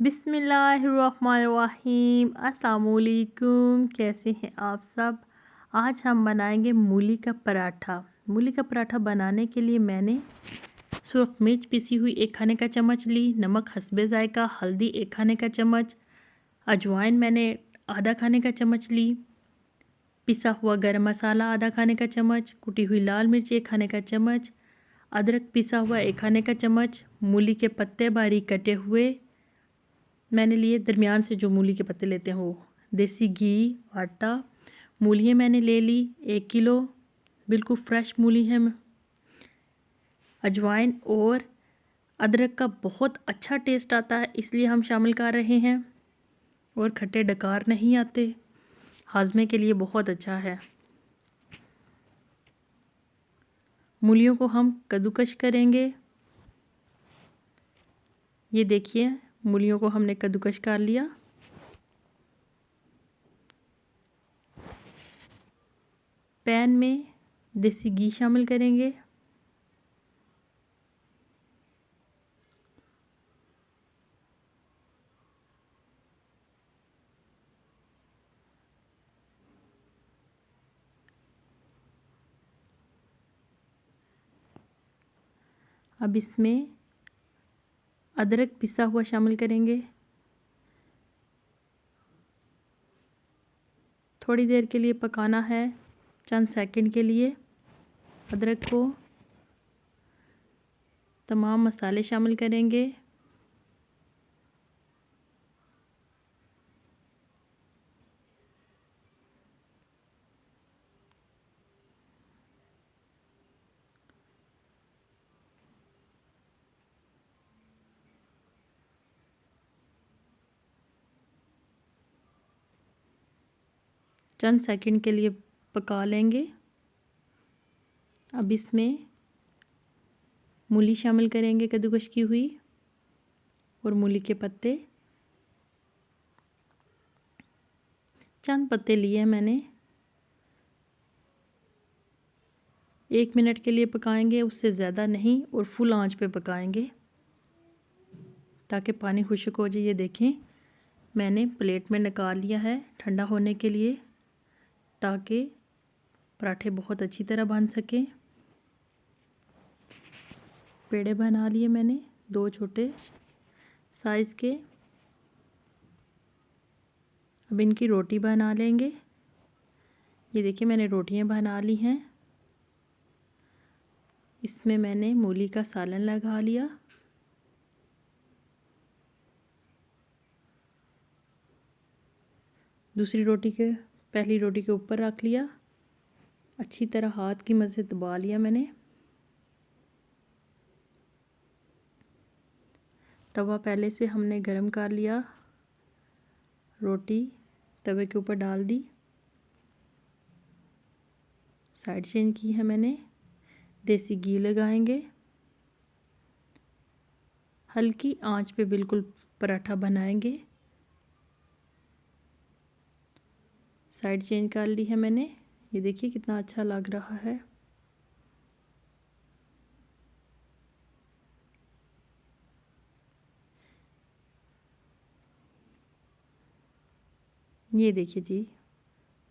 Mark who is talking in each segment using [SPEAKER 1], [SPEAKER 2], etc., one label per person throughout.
[SPEAKER 1] बिस्मिल्लाहिर्रहमानिर्रहीम। अस्सलामुअलैकुम। कैसे हैं आप सब। आज हम बनाएंगे मूली का पराठा। मूली का पराठा बनाने के लिए मैंने सुरख मिर्च पिसी हुई 1 खाने का चम्मच ली, नमक हस्बे ज़ायका, हल्दी 1 खाने का चम्मच, अजवाइन मैंने आधा खाने का चम्मच ली, पिसा हुआ गरम मसाला आधा खाने का चम्मच, कुटी हुई लाल मिर्च 1 खाने का चम्मच, अदरक पिसा हुआ 1 खाने का चम्मच, मूली के पत्ते बारीक कटे हुए मैंने लिए, दरमियान से जो मूली के पत्ते लेते हैं वो, देसी घी, आटा, मूलियाँ मैंने ले ली 1 किलो, बिल्कुल फ्रेश मूली है। अजवाइन और अदरक का बहुत अच्छा टेस्ट आता है, इसलिए हम शामिल कर रहे हैं, और खट्टे डकार नहीं आते, हाजमे के लिए बहुत अच्छा है। मूलियों को हम कद्दूकश करेंगे। ये देखिए मूलियों को हमने कद्दूकश कर लिया। पैन में देसी घी शामिल करेंगे। अब इसमें अदरक पिसा हुआ शामिल करेंगे। थोड़ी देर के लिए पकाना है, चंद सेकंड के लिए। अदरक को तमाम मसाले शामिल करेंगे। चंद सेकंड के लिए पका लेंगे। अब इसमें मूली शामिल करेंगे कद्दूकश की हुई, और मूली के पत्ते, चंद पत्ते लिए हैं मैंने। 1 मिनट के लिए पकाएंगे, उससे ज़्यादा नहीं, और फुल आंच पे पकाएंगे ताकि पानी खुश्क हो जाए। ये देखें मैंने प्लेट में निकाल लिया है ठंडा होने के लिए, ताकि पराठे बहुत अच्छी तरह बन सकें। पेड़े बना लिए मैंने 2 छोटे साइज़ के। अब इनकी रोटी बना लेंगे। ये देखिए मैंने रोटियां बना ली हैं। इसमें मैंने मूली का सालन लगा लिया। दूसरी रोटी के पहली रोटी के ऊपर रख लिया। अच्छी तरह हाथ की मदद से दबा लिया मैंने। तवा पहले से हमने गरम कर लिया। रोटी तवे के ऊपर डाल दी। साइड चेंज की है मैंने। देसी घी लगाएंगे। हल्की आंच पे बिल्कुल पराठा बनाएंगे। साइड चेंज कर ली है मैंने। ये देखिए कितना अच्छा लग रहा है। ये देखिए जी,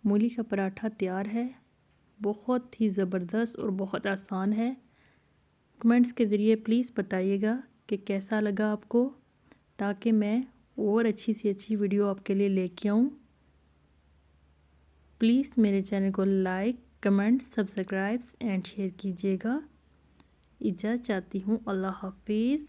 [SPEAKER 1] मूली का पराठा तैयार है। बहुत ही ज़बरदस्त और बहुत आसान है। कमेंट्स के ज़रिए प्लीज़ बताइएगा कि कैसा लगा आपको, ताकि मैं और अच्छी से अच्छी वीडियो आपके लिए लेके आऊँ। प्लीज़ मेरे चैनल को like, comment, subscribe and share कीजिएगा। इजाज़त चाहती हूँ। अल्लाह हाफिज़।